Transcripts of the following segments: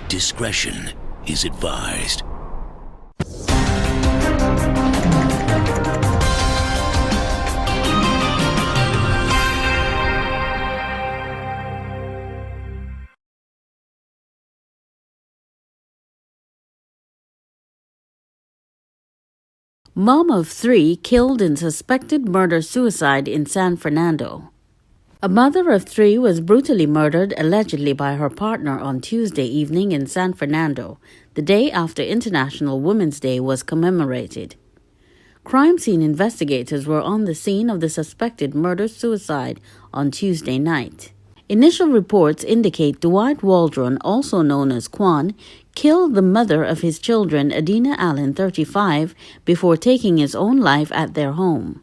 Discretion is advised. Mom of 3 killed in suspected murder-suicide in San Fernando. A mother of 3 was brutally murdered allegedly by her partner on Tuesday evening in San Fernando, the day after International Women's Day was commemorated. Crime scene investigators were on the scene of the suspected murder-suicide on Tuesday night. Initial reports indicate Dwight Waldron, also known as Quan, killed the mother of his children, Adina Allen, 35, before taking his own life at their home.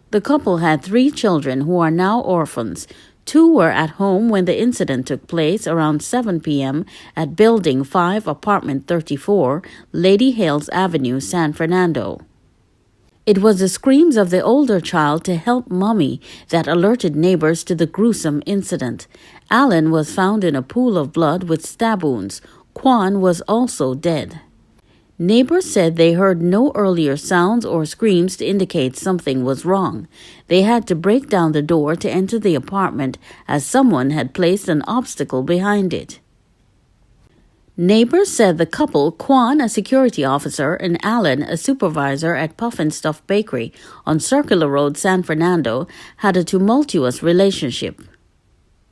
The couple had 3 children who are now orphans. 2 were at home when the incident took place around 7 p.m. at Building 5, Apartment 34, Lady Hales Avenue, San Fernando. It was the screams of the older child to help Mommy that alerted neighbors to the gruesome incident. Allen was found in a pool of blood with stab wounds. Quan was also dead. Neighbors said they heard no earlier sounds or screams to indicate something was wrong. They had to break down the door to enter the apartment as someone had placed an obstacle behind it. Neighbors said the couple, Quan, a security officer, and Allen, a supervisor at Puff and Stuff Bakery on Circular Road, San Fernando, had a tumultuous relationship.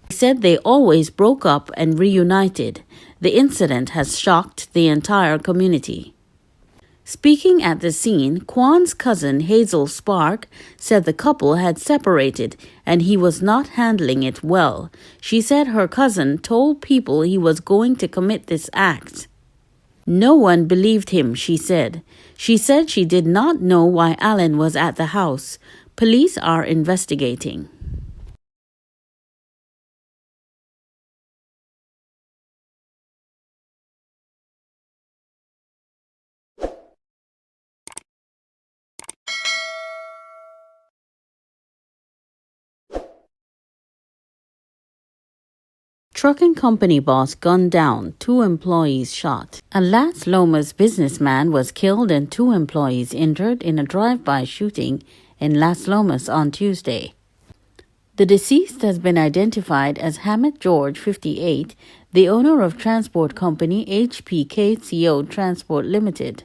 They said they always broke up and reunited. The incident has shocked the entire community. Speaking at the scene, Quan's cousin Hazel Spark said the couple had separated and he was not handling it well. She said her cousin told people he was going to commit this act. No one believed him, she said. She said she did not know why Allen was at the house. Police are investigating. Trucking company boss gunned down, 2 employees shot. A Las Lomas businessman was killed and 2 employees injured in a drive-by shooting in Las Lomas on Tuesday. The deceased has been identified as Hammett George, 58, the owner of transport company HPKCO Transport Limited.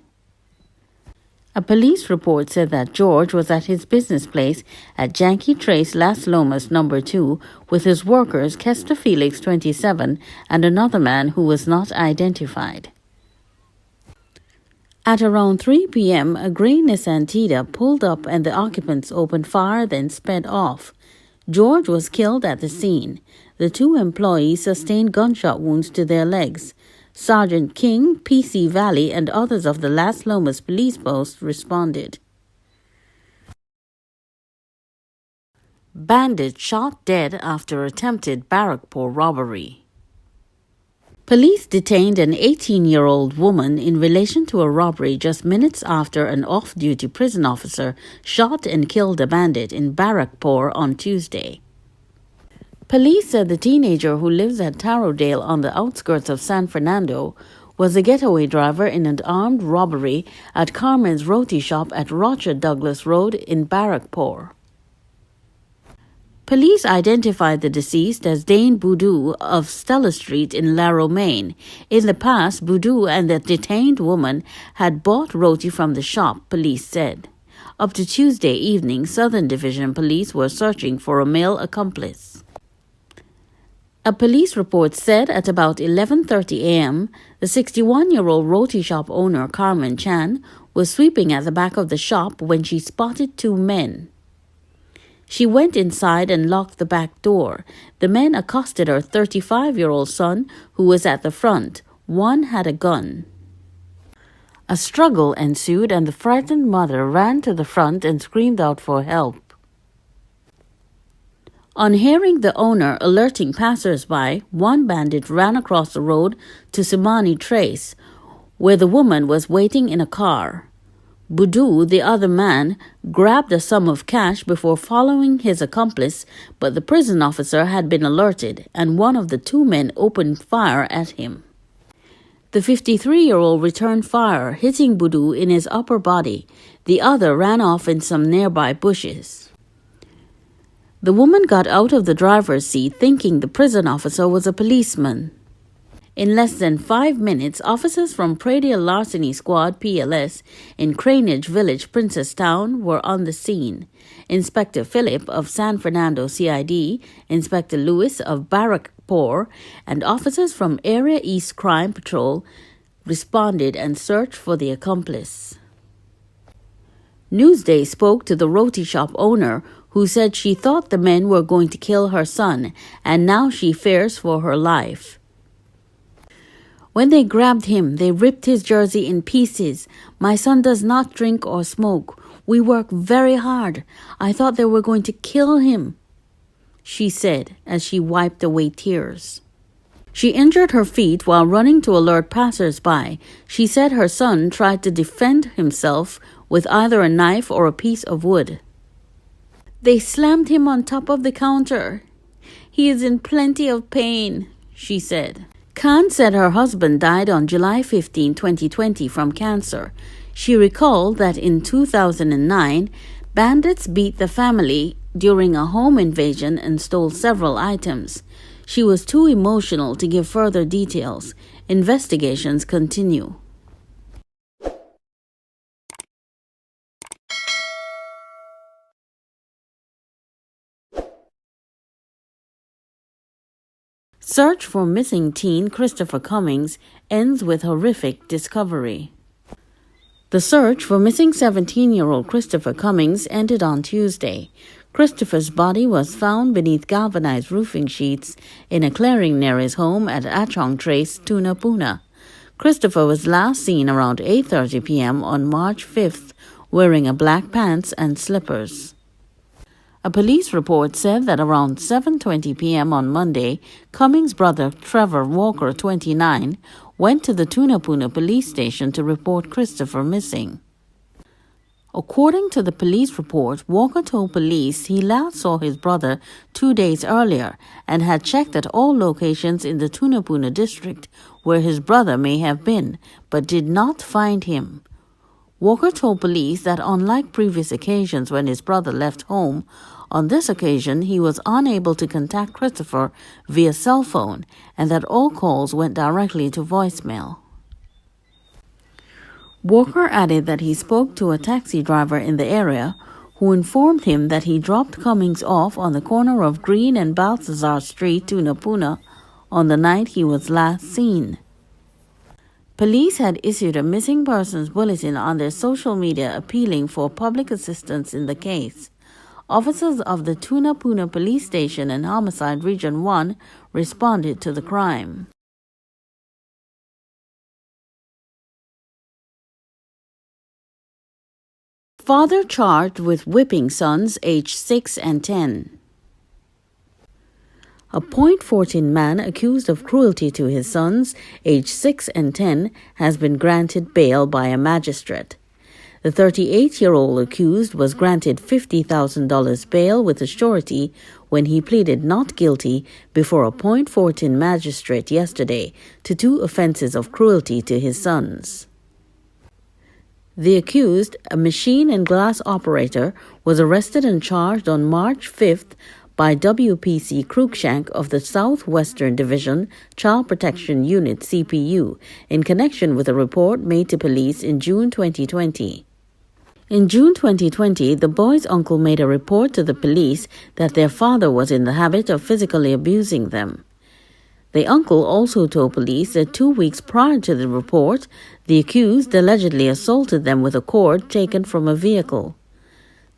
A police report said that George was at his business place at Yankee Trace, Las Lomas No. 2 with his workers Kester Felix, 27, and another man who was not identified. At around 3 p.m., a gray Nissan Tida pulled up and the occupants opened fire, then sped off. George was killed at the scene. The 2 employees sustained gunshot wounds to their legs. Sergeant King, PC Valley, and others of the Las Lomas police post responded. Bandit shot dead after attempted Barrackpore robbery. Police detained an 18-year-old woman in relation to a robbery just minutes after an off-duty prison officer shot and killed a bandit in Barrackpore on Tuesday. Police said the teenager who lives at Tarodale on the outskirts of San Fernando was a getaway driver in an armed robbery at Carmen's Roti shop at Rocha Douglas Road in Barrackpore. Police identified the deceased as Dane Boudou of Stella Street in La Romaine. In the past, Boudou and the detained woman had bought roti from the shop, police said. Up to Tuesday evening, Southern Division police were searching for a male accomplice. A police report said at about 11:30 a.m., the 61-year-old roti shop owner Carmen Chan was sweeping at the back of the shop when she spotted 2 men. She went inside and locked the back door. The men accosted her 35-year-old son, who was at the front. One had a gun. A struggle ensued and the frightened mother ran to the front and screamed out for help. On hearing the owner alerting passers-by, one bandit ran across the road to Simani Trace, where the woman was waiting in a car. Boudou, the other man, grabbed a sum of cash before following his accomplice, but the prison officer had been alerted, and one of the 2 men opened fire at him. The 53-year-old returned fire, hitting Budu in his upper body. The other ran off in some nearby bushes. The woman got out of the driver's seat thinking the prison officer was a policeman. In less than 5 minutes, officers from Pradial Larceny Squad PLS in Cranage Village, Princestown, were on the scene. Inspector Philip of San Fernando CID, Inspector Lewis of Barrackpore, and officers from Area East Crime Patrol responded and searched for the accomplice. Newsday spoke to the Roti shop owner, who said she thought the men were going to kill her son, and now she fears for her life. When they grabbed him, they ripped his jersey in pieces. My son does not drink or smoke. We work very hard. I thought they were going to kill him, she said as she wiped away tears. She injured her feet while running to alert passers-by. She said her son tried to defend himself with either a knife or a piece of wood. They slammed him on top of the counter. He is in plenty of pain, she said. Khan said her husband died on July 15, 2020 from cancer. She recalled that in 2009, bandits beat the family during a home invasion and stole several items. She was too emotional to give further details. Investigations continue. Search for missing teen Christopher Cummings ends with horrific discovery. The search for missing 17-year-old Christopher Cummings ended on Tuesday. Christopher's body was found beneath galvanized roofing sheets in a clearing near his home at Achong Trace, Tunapuna. Christopher was last seen around 8:30 p.m. on March 5th, wearing a black pants and slippers. A police report said that around 7:20 p.m. on Monday, Cummings' brother Trevor Walker, 29, went to the Tunapuna police station to report Christopher missing. According to the police report, Walker told police he last saw his brother 2 days earlier and had checked at all locations in the Tunapuna district where his brother may have been, but did not find him. Walker told police that unlike previous occasions when his brother left home, on this occasion he was unable to contact Christopher via cell phone and that all calls went directly to voicemail. Walker added that he spoke to a taxi driver in the area who informed him that he dropped Cummings off on the corner of Green and Balthazar Street, Tunapuna, on the night he was last seen. Police had issued a missing persons bulletin on their social media appealing for public assistance in the case. Officers of the Tunapuna Police Station and Homicide Region 1 responded to the crime. Father charged with whipping sons aged 6 and 10. A Point 14 man accused of cruelty to his sons, aged 6 and 10, has been granted bail by a magistrate. The 38-year-old accused was granted $50,000 bail with a surety when he pleaded not guilty before a Point 14 magistrate yesterday to 2 offenses of cruelty to his sons. The accused, a machine and glass operator, was arrested and charged on March 5th by WPC Cruikshank of the Southwestern Division Child Protection Unit CPU in connection with a report made to police in June 2020. In June 2020, the boy's uncle made a report to the police that their father was in the habit of physically abusing them. The uncle also told police that 2 weeks prior to the report, the accused allegedly assaulted them with a cord taken from a vehicle.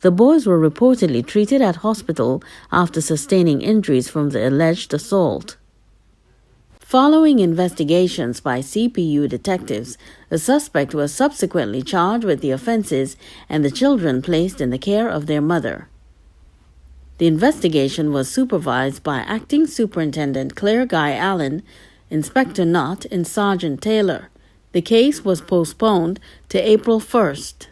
The boys were reportedly treated at hospital after sustaining injuries from the alleged assault. Following investigations by CPU detectives, the suspect was subsequently charged with the offenses and the children placed in the care of their mother. The investigation was supervised by Acting Superintendent Claire Guy Allen, Inspector Knott, and Sergeant Taylor. The case was postponed to April 1st.